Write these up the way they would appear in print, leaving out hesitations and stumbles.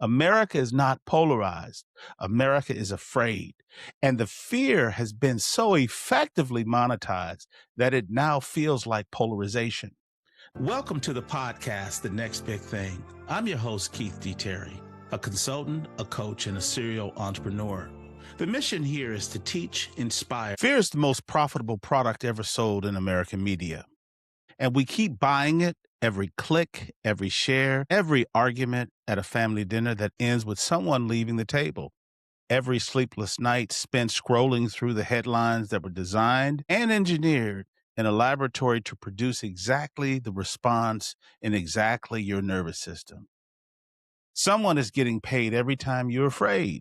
America is not polarized. America is afraid. And the fear has been so effectively monetized that it now feels like polarization. Welcome to the podcast, The Next Big Thing. I'm your host, Keith D. Terry, a consultant, a coach, and a serial entrepreneur. The mission here is to teach, inspire. Fear is the most profitable product ever sold in American media. And we keep buying it. Every click, every share, every argument at a family dinner that ends with someone leaving the table. Every sleepless night spent scrolling through the headlines that were designed and engineered in a laboratory to produce exactly the response in exactly your nervous system. Someone is getting paid every time you're afraid.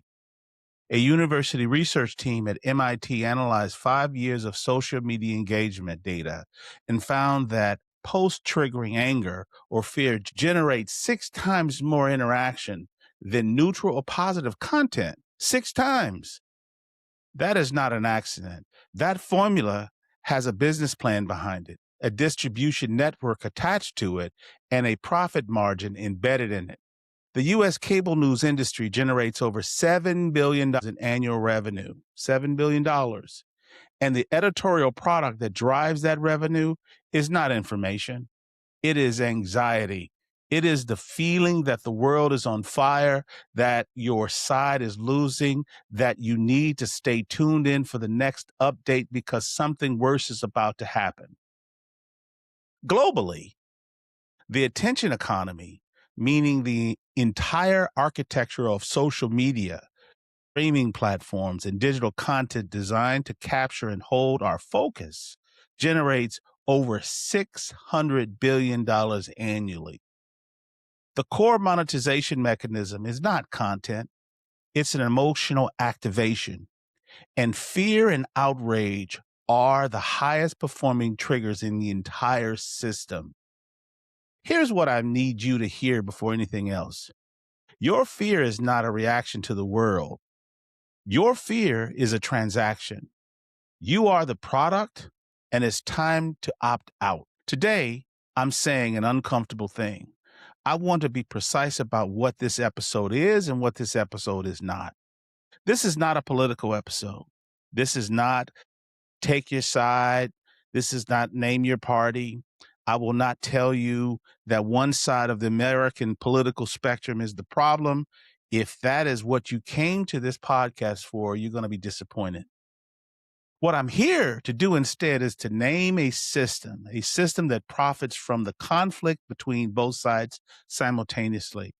A university research team at MIT analyzed 5 years of social media engagement data and found that post-triggering anger or fear generates 6 times more interaction than neutral or positive content. 6 times. That is not an accident. That formula has a business plan behind it, a distribution network attached to it, and a profit margin embedded in it. The U.S. cable news industry generates over $7 billion in annual revenue, $7 billion. And the editorial product that drives that revenue is not information. It is anxiety. It is the feeling that the world is on fire, that your side is losing, that you need to stay tuned in for the next update because something worse is about to happen. Globally, the attention economy, meaning the entire architecture of social media, streaming platforms, and digital content designed to capture and hold our focus, generates over $600 billion annually. The core monetization mechanism is not content, it's an emotional activation. And fear and outrage are the highest performing triggers in the entire system. Here's what I need you to hear before anything else. Your fear is not a reaction to the world. Your fear is a transaction. You are the product, and it's time to opt out. Today, I'm saying an uncomfortable thing. I want to be precise about what this episode is and what this episode is not. This is not a political episode. This is not take your side. This is not name your party. I will not tell you that one side of the American political spectrum is the problem. If that is what you came to this podcast for, you're going to be disappointed. What I'm here to do instead is to name a system that profits from the conflict between both sides simultaneously.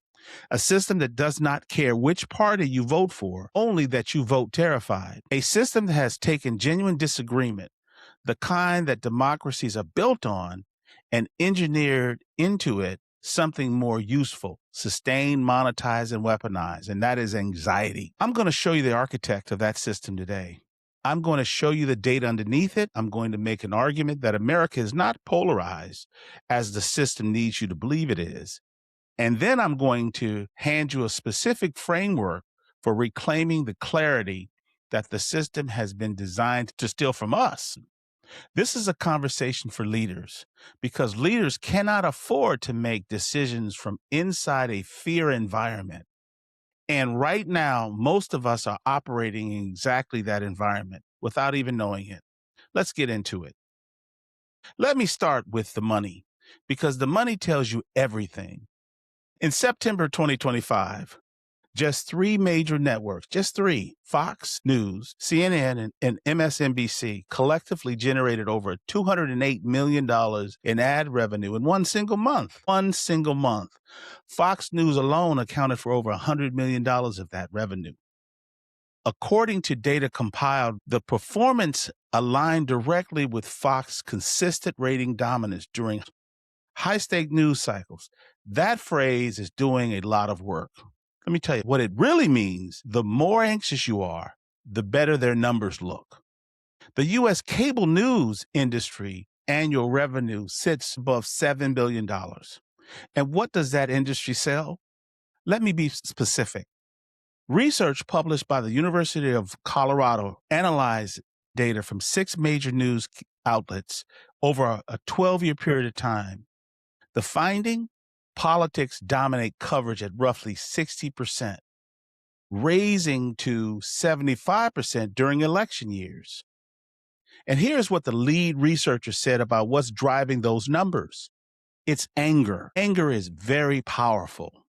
A system that does not care which party you vote for, only that you vote terrified. A system that has taken genuine disagreement, the kind that democracies are built on, and engineered into it something more useful, sustained, monetized, and weaponized, and that is anxiety. I'm going to show you the architect of that system today. I'm going to show you the data underneath it. I'm going to make an argument that America is not polarized as the system needs you to believe it is. And then I'm going to hand you a specific framework for reclaiming the clarity that the system has been designed to steal from us. This is a conversation for leaders because leaders cannot afford to make decisions from inside a fear environment. And right now, most of us are operating in exactly that environment without even knowing it. Let's get into it. Let me start with the money because the money tells you everything. In September 2025, just 3 major networks, just 3, Fox News, CNN, and MSNBC, collectively generated over $208 million in ad revenue in one single month. One single month. Fox News alone accounted for over $100 million of that revenue. According to data compiled, the performance aligned directly with Fox's consistent rating dominance during high-stake news cycles. That phrase is doing a lot of work. Let me tell you what it really means. The more anxious you are, the better their numbers look. The U.S. cable news industry annual revenue sits above $7 billion. And what does that industry sell? Let me be specific. Research published by the University of Colorado analyzed data from 6 major news outlets over a 12-year period of time. The finding? Politics dominate coverage at roughly 60%, raising to 75% during election years. And here's what the lead researcher said about what's driving those numbers. It's anger. Anger is very powerful.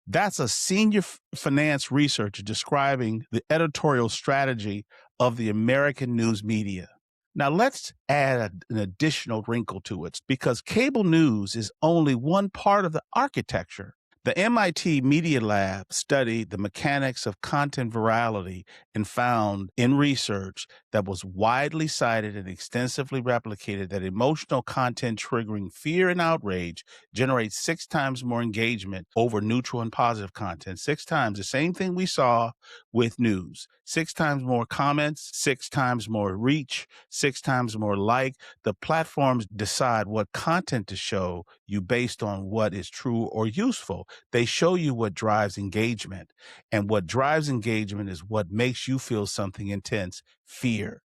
That's a senior finance researcher describing the editorial strategy of the American news media. Now, let's add an additional wrinkle to it because cable news is only one part of the architecture. The MIT Media Lab studied the mechanics of content virality and found in research that was widely cited and extensively replicated that emotional content triggering fear and outrage generates 6 times more engagement over neutral and positive content. 6 times, the same thing we saw with news. 6 times more comments, 6 times more reach, 6 times more like. The platforms decide what content to show you based on what is true or useful. They show you what drives engagement. And what drives engagement is what makes you feel something intense. Fear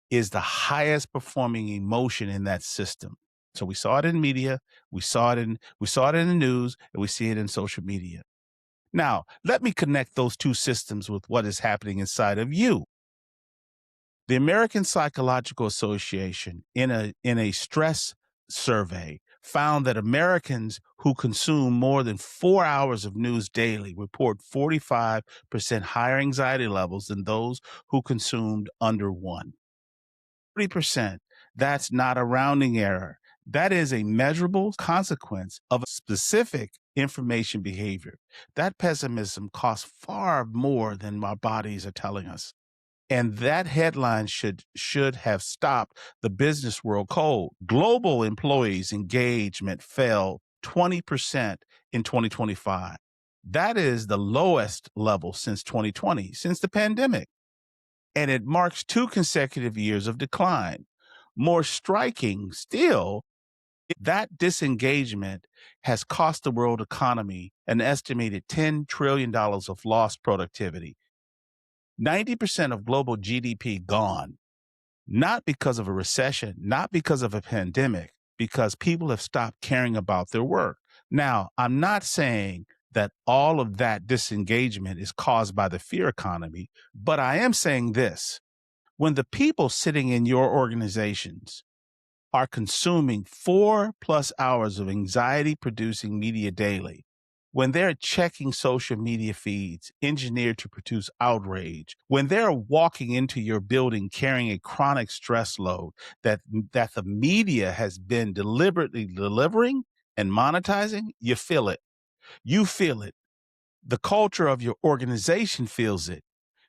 is the highest performing emotion in that system. So we saw it in media, we saw it in the news, and we see it in social media. Now, let me connect those two systems with what is happening inside of you. The American Psychological Association, in a stress survey, found that Americans who consume more than 4 hours of news daily report 45% higher anxiety levels than those who consumed under 1. 30%. That's not a rounding error. That is a measurable consequence of a specific information behavior. That pessimism costs far more than our bodies are telling us. And that headline should have stopped the business world cold. Global employees' engagement fell 20% in 2025. That is the lowest level since 2020, since the pandemic. And it marks 2 consecutive years of decline. More striking still, that disengagement has cost the world economy an estimated $10 trillion of lost productivity. 90% of global GDP gone, not because of a recession, not because of a pandemic, because people have stopped caring about their work. Now, I'm not saying that all of that disengagement is caused by the fear economy, but I am saying this. When the people sitting in your organizations are consuming 4+ hours of anxiety producing media daily, when they're checking social media feeds engineered to produce outrage, when they're walking into your building carrying a chronic stress load that the media has been deliberately delivering and monetizing, you feel it. You feel it. The culture of your organization feels it.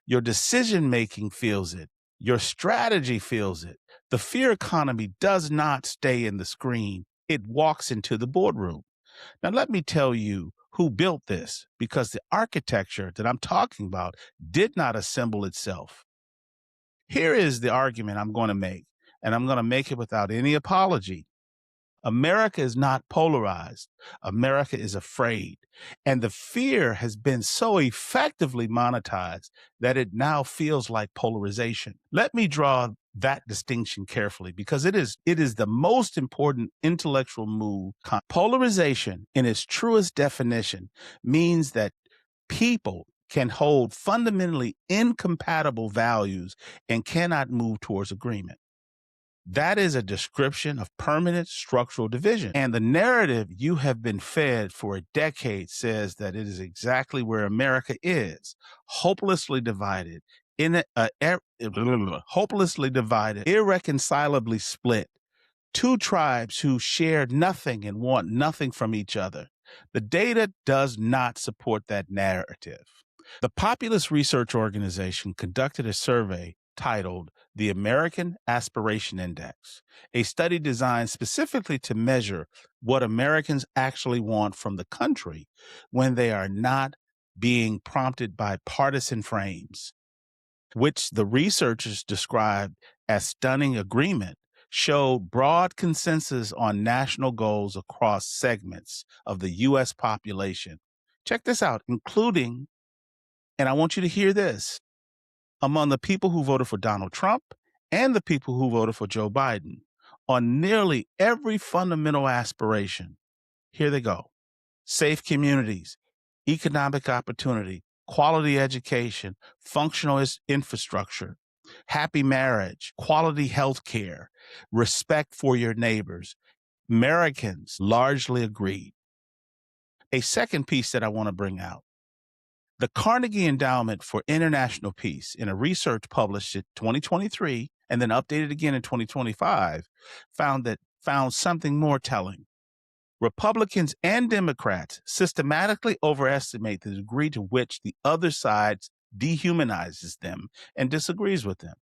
Your decision making feels it. Your strategy feels it. The fear economy does not stay in the screen. It walks into the boardroom. Now, let me tell you who built this, because the architecture that I'm talking about did not assemble itself. Here is the argument I'm going to make, and I'm going to make it without any apology. America is not polarized. America is afraid. And the fear has been so effectively monetized that it now feels like polarization. Let me draw that distinction carefully because it is the most important intellectual move. Polarization, in its truest definition, means that people can hold fundamentally incompatible values and cannot move towards agreement. That is a description of permanent structural division. And the narrative you have been fed for a decade says that it is exactly where America is, hopelessly divided, irreconcilably split. 2 tribes who share nothing and want nothing from each other. The data does not support that narrative. The Populous Research Organization conducted a survey titled the American Aspiration Index, a study designed specifically to measure what Americans actually want from the country when they are not being prompted by partisan frames, which the researchers described as stunning agreement, showed broad consensus on national goals across segments of the U.S. population. Check this out, including, and I want you to hear this, among the people who voted for Donald Trump and the people who voted for Joe Biden on nearly every fundamental aspiration. Here they go. Safe communities, economic opportunity, quality education, functional infrastructure, happy marriage, quality health care, respect for your neighbors. Americans largely agreed. A second piece that I want to bring out. The Carnegie Endowment for International Peace, in a research published in 2023 and then updated again in 2025, found something more telling. Republicans and Democrats systematically overestimate the degree to which the other side dehumanizes them and disagrees with them.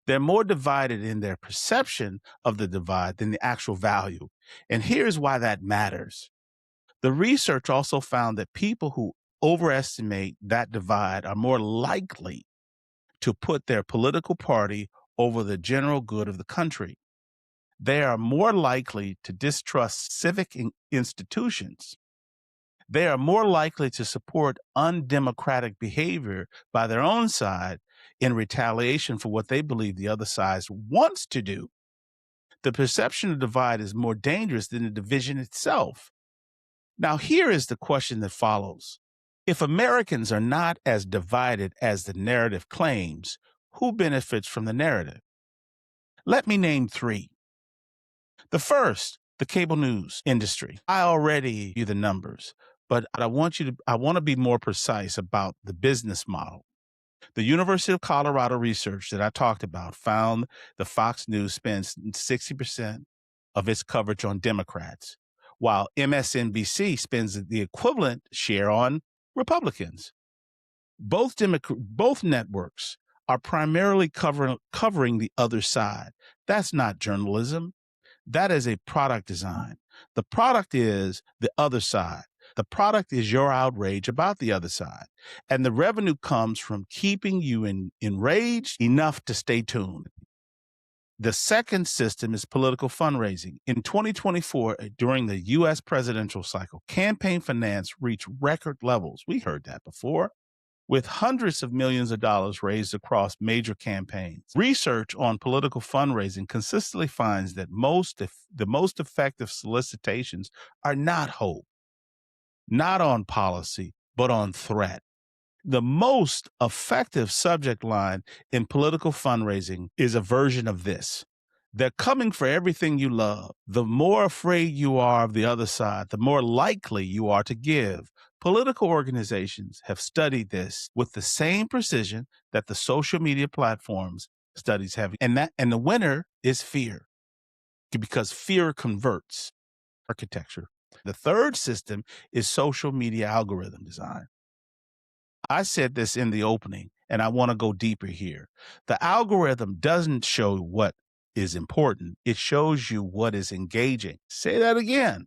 They're more divided in their perception of the divide than the actual value. And here's why that matters. The research also found that people who overestimate that divide are more likely to put their political party over the general good of the country. They are more likely to distrust civic institutions. They are more likely to support undemocratic behavior by their own side in retaliation for what they believe the other side wants to do. The perception of divide is more dangerous than the division itself. Now, here is the question that follows. If Americans are not as divided as the narrative claims, who benefits from the narrative? Let me name three. The first, the cable news industry. I already knew the numbers, but I want to be more precise about the business model. The University of Colorado research that I talked about found the Fox News spends 60% of its coverage on Democrats, while MSNBC spends the equivalent share on Republicans. Both networks are primarily covering the other side. That's not journalism. That is a product design. The product is the other side. The product is your outrage about the other side. And the revenue comes from keeping you enraged enough to stay tuned. The second system is political fundraising. In 2024, during the U.S. presidential cycle, campaign finance reached record levels. We heard that before, with hundreds of millions of dollars raised across major campaigns. Research on political fundraising consistently finds that the most effective solicitations are not hope, not on policy, but on threat. The most effective subject line in political fundraising is a version of this. They're coming for everything you love. The more afraid you are of the other side, the more likely you are to give. Political organizations have studied this with the same precision that the social media platforms studies have. And the winner is fear, because fear converts architecture. The third system is social media algorithm design. I said this in the opening, and I want to go deeper here. The algorithm doesn't show what is important. It shows you what is engaging. Say that again.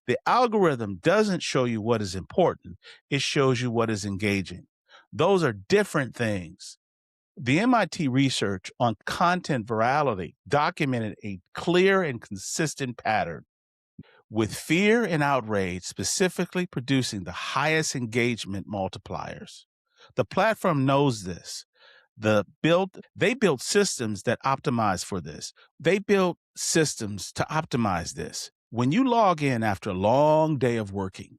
The algorithm doesn't show you what is important. It shows you what is engaging. Those are different things. The MIT research on content virality documented a clear and consistent pattern, with fear and outrage specifically producing the highest engagement multipliers. The platform knows this. They built systems that optimize for this. They built systems to optimize this. When you log in after a long day of working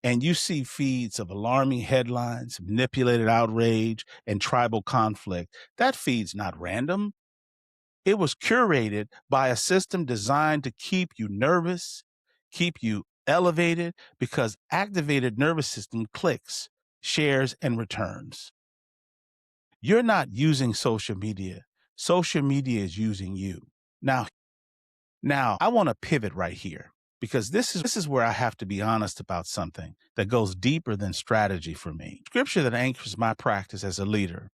and you see feeds of alarming headlines, manipulated outrage, and tribal conflict, that feed's not random. It was curated by a system designed to keep you nervous, keep you elevated, because activated nervous system clicks, shares, and returns. You're not using social media. Social media is using you. Now I want to pivot right here, because this is where I have to be honest about something that goes deeper than strategy for me. Scripture that anchors my practice as a leader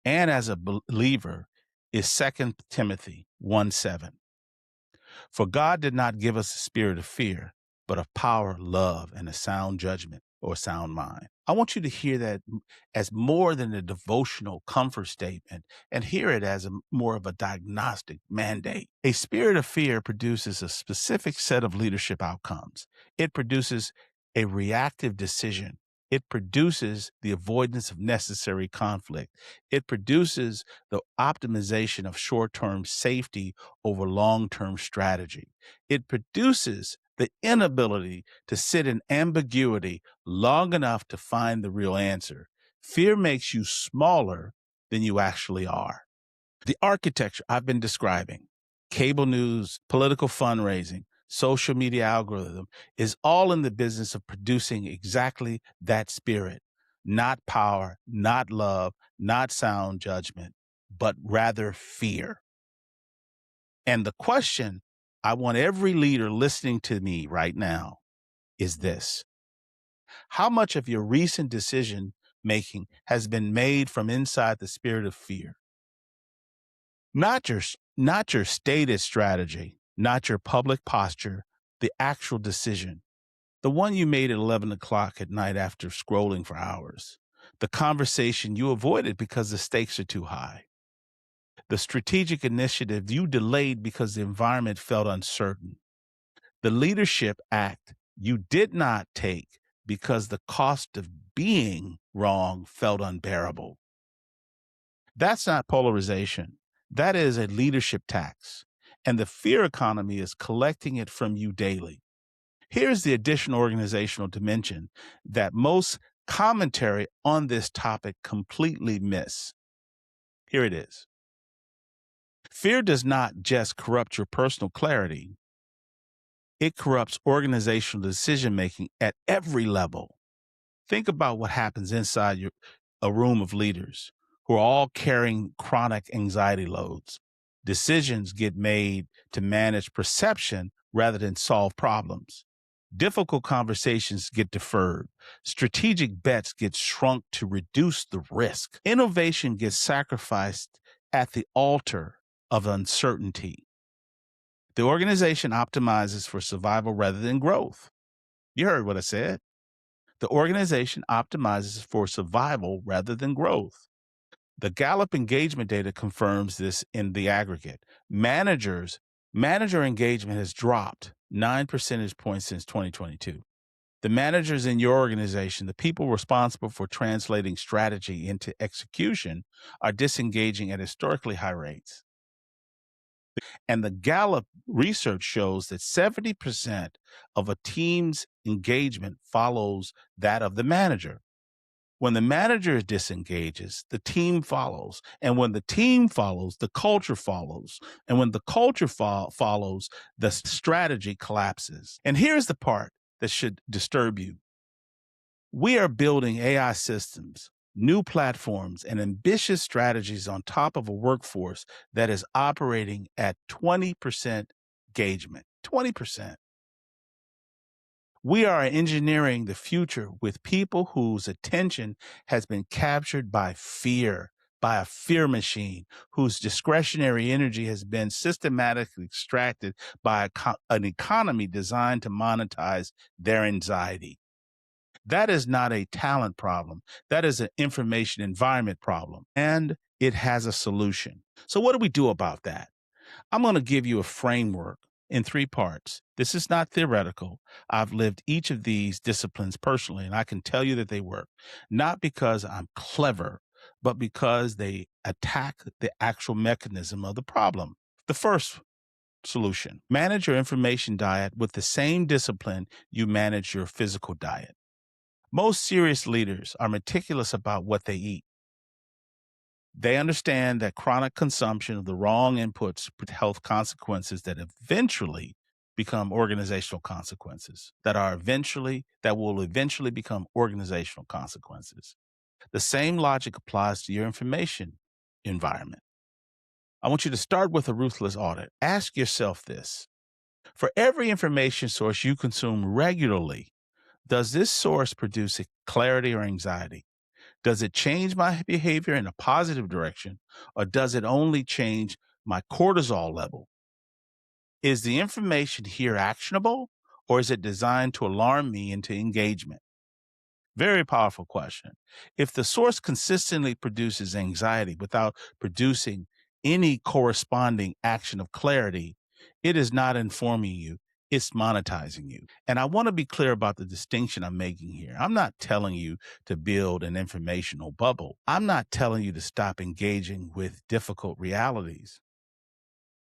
and as a believer is 2 Timothy 1:7. For God did not give us a spirit of fear, but of power, love, and a sound judgment or sound mind. I want you to hear that as more than a devotional comfort statement, and hear it as more of a diagnostic mandate. A spirit of fear produces a specific set of leadership outcomes. It produces a reactive decision. It produces the avoidance of necessary conflict. It produces the optimization of short-term safety over long-term strategy. It produces the inability to sit in ambiguity long enough to find the real answer. Fear makes you smaller than you actually are. The architecture I've been describing, cable news, political fundraising, social media algorithm, is all in the business of producing exactly that spirit. Not power, not love, not sound judgment, but rather fear. And the question I want every leader listening to me right now is this: how much of your recent decision making has been made from inside the spirit of fear? Not your stated strategy, not your public posture, the actual decision. The one you made at 11 o'clock at night after scrolling for hours. The conversation you avoided because the stakes are too high. The strategic initiative you delayed because the environment felt uncertain. The leadership act you did not take because the cost of being wrong felt unbearable. That's not polarization. That is a leadership tax. And the fear economy is collecting it from you daily. Here's the additional organizational dimension that most commentary on this topic completely miss. Here it is. Fear does not just corrupt your personal clarity, it corrupts organizational decision making at every level. Think about what happens inside a room of leaders who are all carrying chronic anxiety loads. Decisions get made to manage perception rather than solve problems. Difficult conversations get deferred. Strategic bets get shrunk to reduce the risk. Innovation gets sacrificed at the altar of uncertainty. The organization optimizes for survival rather than growth. You heard what I said. The organization optimizes for survival rather than growth. The Gallup engagement data confirms this in the aggregate. Manager engagement has dropped 9 percentage points since 2022. The managers in your organization, the people responsible for translating strategy into execution, are disengaging at historically high rates. And the Gallup research shows that 70% of a team's engagement follows that of the manager. When the manager disengages, the team follows. And when the team follows, the culture follows. And when the culture follows, the strategy collapses. And here's the part that should disturb you. We are building AI systems, new platforms, and ambitious strategies on top of a workforce that is operating at 20% engagement. 20%. We are engineering the future with people whose attention has been captured by fear, by a fear machine, whose discretionary energy has been systematically extracted by an economy designed to monetize their anxiety. That is not a talent problem. That is an information environment problem, and it has a solution. So what do we do about that? I'm going to give you a framework in 3 parts. This is not theoretical. I've lived each of these disciplines personally, and I can tell you that they work, not because I'm clever, but because they attack the actual mechanism of the problem. The first solution: manage your information diet with the same discipline you manage your physical diet. Most serious leaders are meticulous about what they eat. They understand that chronic consumption of the wrong inputs with health consequences that eventually become organizational consequences, that will eventually become organizational consequences. The same logic applies to your information environment. I want you to start with a ruthless audit. Ask yourself this: for every information source you consume regularly, does this source produce clarity or anxiety? Does it change my behavior in a positive direction, or does it only change my cortisol level? Is the information here actionable, or is it designed to alarm me into engagement? Very powerful question. If the source consistently produces anxiety without producing any corresponding action of clarity, it is not informing you, it's monetizing you. And I want to be clear about the distinction I'm making here. I'm not telling you to build an informational bubble. I'm not telling you to stop engaging with difficult realities.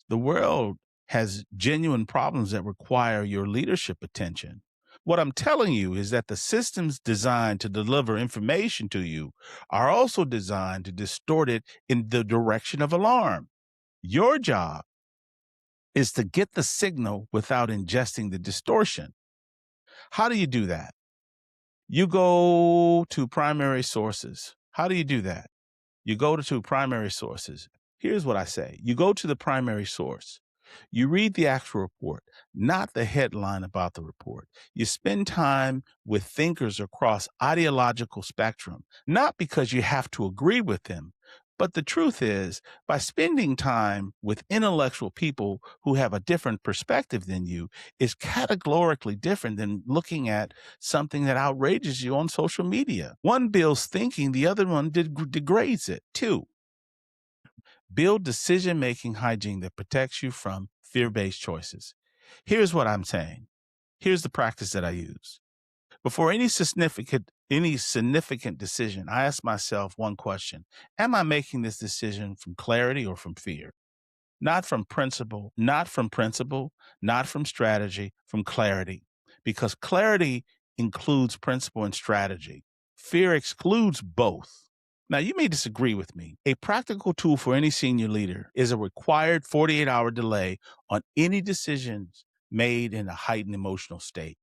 The world has genuine problems that require your leadership attention. What I'm telling you is that the systems designed to deliver information to you are also designed to distort it in the direction of alarm. Your job is to get the signal without ingesting the distortion. How do you do that? You go to primary sources. How do you do that? You go to primary sources. Here's what I say. You go to the primary source. You read the actual report, not the headline about the report. You spend time with thinkers across ideological spectrum, not because you have to agree with them, but the truth is, by spending time with intellectual people who have a different perspective than you is categorically different than looking at something that outrages you on social media. One builds thinking, the other one degrades it. Two, build decision-making hygiene that protects you from fear-based choices. Here's what I'm saying. Here's the practice that I use. Before any significant decision, I ask myself one question. Am I making this decision from clarity or from fear? Not from principle, not from strategy, from clarity. Because clarity includes principle and strategy. Fear excludes both. Now, you may disagree with me. A practical tool for any senior leader is a required 48-hour delay on any decisions made in a heightened emotional state.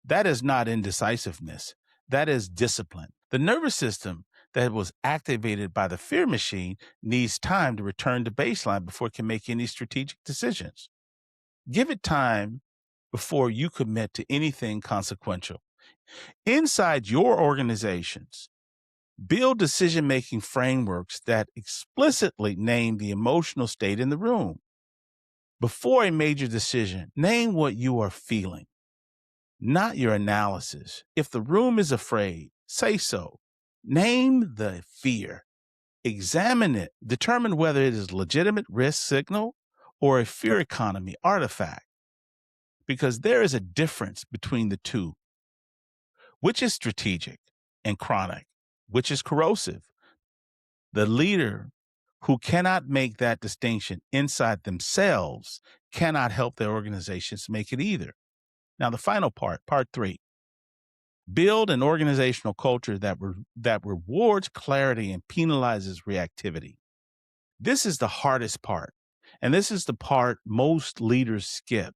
That is not indecisiveness. That is discipline. The nervous system that was activated by the fear machine needs time to return to baseline before it can make any strategic decisions. Give it time before you commit to anything consequential. Inside your organizations, build decision-making frameworks that explicitly name the emotional state in the room. Before a major decision, name what you are feeling, not your analysis. If the room is afraid, say so. Name the fear. Examine it. Determine whether it is a legitimate risk signal or a fear economy artifact. Because there is a difference between the two. Which is strategic and chronic? Which is corrosive? The leader who cannot make that distinction inside themselves cannot help their organizations make it either. Now, the final part, part 3. Build an organizational culture that rewards clarity and penalizes reactivity. This is the hardest part, and this is the part most leaders skip.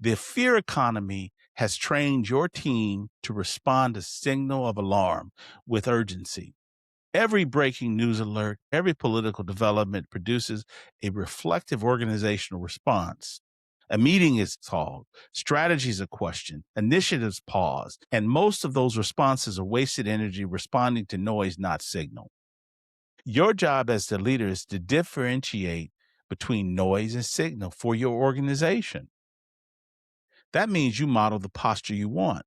The fear economy has trained your team to respond to signal of alarm with urgency. Every breaking news alert, every political development produces a reflective organizational response. A meeting is called, strategies are questioned, initiatives paused, and most of those responses are wasted energy responding to noise, not signal. Your job as the leader is to differentiate between noise and signal for your organization. That means you model the posture you want.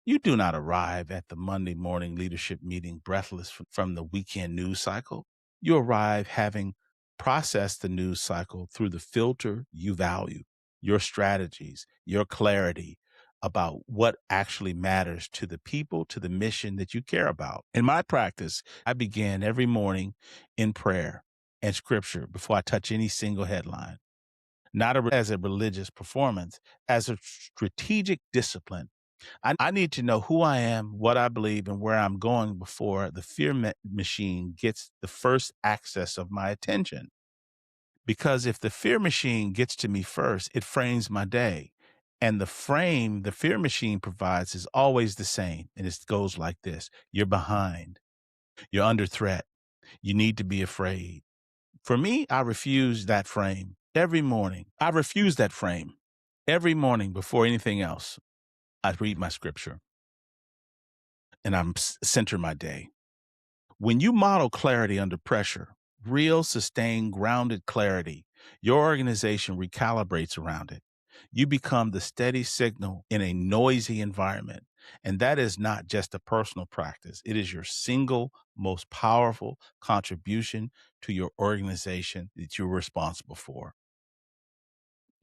You do not arrive at the Monday morning leadership meeting breathless from the weekend news cycle. You arrive having processed the news cycle through the filter you value, your strategies, your clarity about what actually matters to the people, to the mission that you care about. In my practice, I begin every morning in prayer and scripture before I touch any single headline, not as a religious performance, as a strategic discipline. I need to know who I am, what I believe, and where I'm going before the fear machine gets the first access of my attention. Because if the fear machine gets to me first, it frames my day. And the frame the fear machine provides is always the same. And it goes like this. You're behind. You're under threat. You need to be afraid. For me, I refuse that frame every morning. I refuse that frame every morning before anything else. I read my scripture and I'm center my day. When you model clarity under pressure, real, sustained, grounded clarity, your organization recalibrates around it. You become the steady signal in a noisy environment. And that is not just a personal practice. It is your single most powerful contribution to your organization that you're responsible for.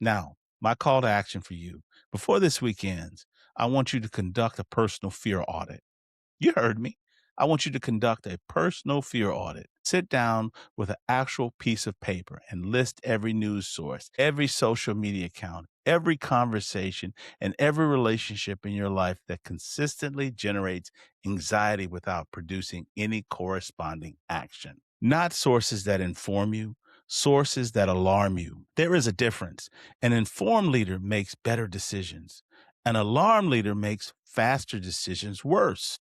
Now, my call to action for you, before this week ends, I want you to conduct a personal fear audit. You heard me. I want you to conduct a personal fear audit. Sit down with an actual piece of paper and list every news source, every social media account, every conversation, and every relationship in your life that consistently generates anxiety without producing any corresponding action. Not sources that inform you, sources that alarm you. There is a difference. An informed leader makes better decisions. An alarmed leader makes faster decisions worse.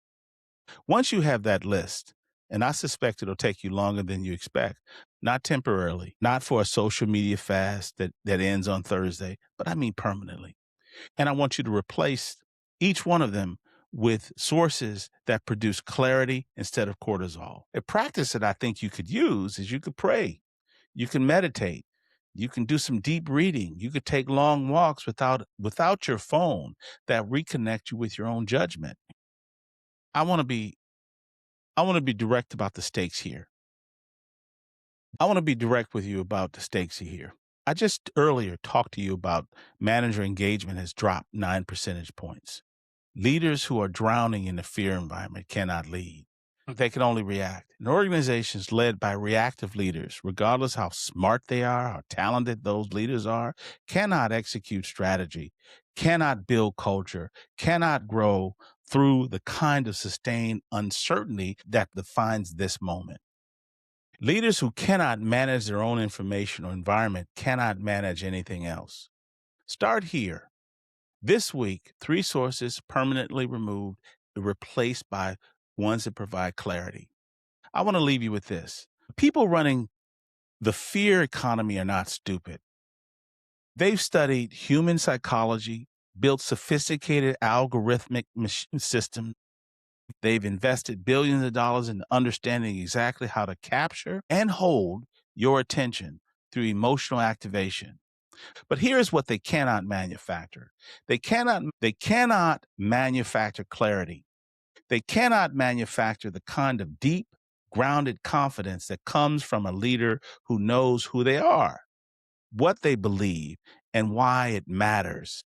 Once you have that list, and I suspect it'll take you longer than you expect, not temporarily, not for a social media fast that ends on Thursday, but I mean permanently. And I want you to replace each one of them with sources that produce clarity instead of cortisol. A practice that I think you could use is you could pray, you can meditate, you can do some deep reading, you could take long walks without your phone that reconnect you with your own judgment. I want to be I want to be direct about the stakes here. I want to be direct with you about the stakes here. I just earlier talked to you about manager engagement has dropped 9 percentage points. Leaders who are drowning in the fear environment cannot lead. They can only react. And organizations led by reactive leaders, regardless how smart they are, how talented those leaders are, cannot execute strategy, cannot build culture, cannot grow through the kind of sustained uncertainty that defines this moment. Leaders who cannot manage their own information or environment cannot manage anything else. Start here. This week, 3 sources permanently removed, replaced by ones that provide clarity. I want to leave you with this. People running the fear economy are not stupid. They've studied human psychology, built sophisticated algorithmic systems. They've invested billions of dollars in understanding exactly how to capture and hold your attention through emotional activation. But here's what they cannot manufacture. They cannot manufacture clarity. They cannot manufacture the kind of deep, grounded confidence that comes from a leader who knows who they are, what they believe, and why it matters.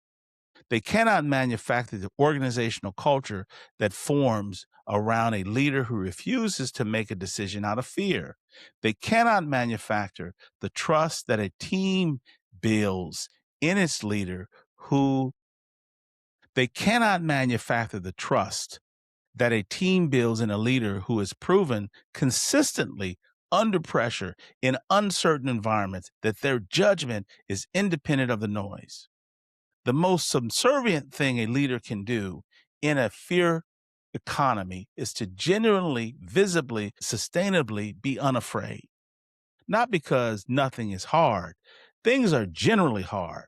They cannot manufacture the organizational culture that forms around a leader who refuses to make a decision out of fear. They cannot manufacture the trust that a team builds in its leader who they cannot manufacture the trust that a team builds in a leader who is proven consistently under pressure in uncertain environments that their judgment is independent of the noise. The most subservient thing a leader can do in a fear economy is to genuinely, visibly, sustainably be unafraid. Not because nothing is hard. Things are generally hard.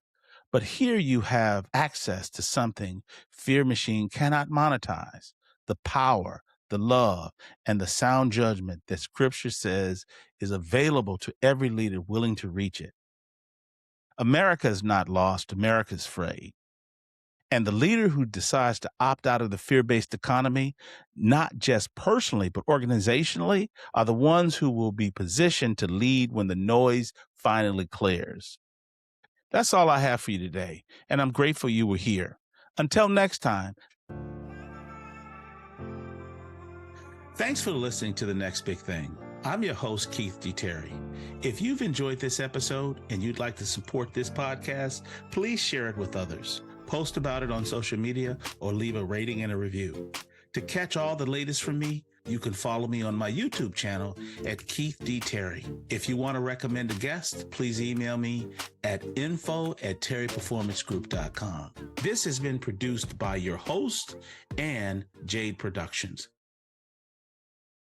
But here you have access to something Fear Machine cannot monetize: the power, the love, and the sound judgment that Scripture says is available to every leader willing to reach it. America is not lost. America is free. And the leader who decides to opt out of the fear-based economy, not just personally, but organizationally, are the ones who will be positioned to lead when the noise finally clears. That's all I have for you today, and I'm grateful you were here. Until next time. Thanks for listening to The Next Big Thing. I'm your host, Keith D. Terry. If you've enjoyed this episode and you'd like to support this podcast, please share it with others. Post about it on social media or leave a rating and a review. To catch all the latest from me, you can follow me on my YouTube channel at Keith D. Terry. If you want to recommend a guest, please email me at info@terryperformancegroup.com. This has been produced by your host and Jade Productions.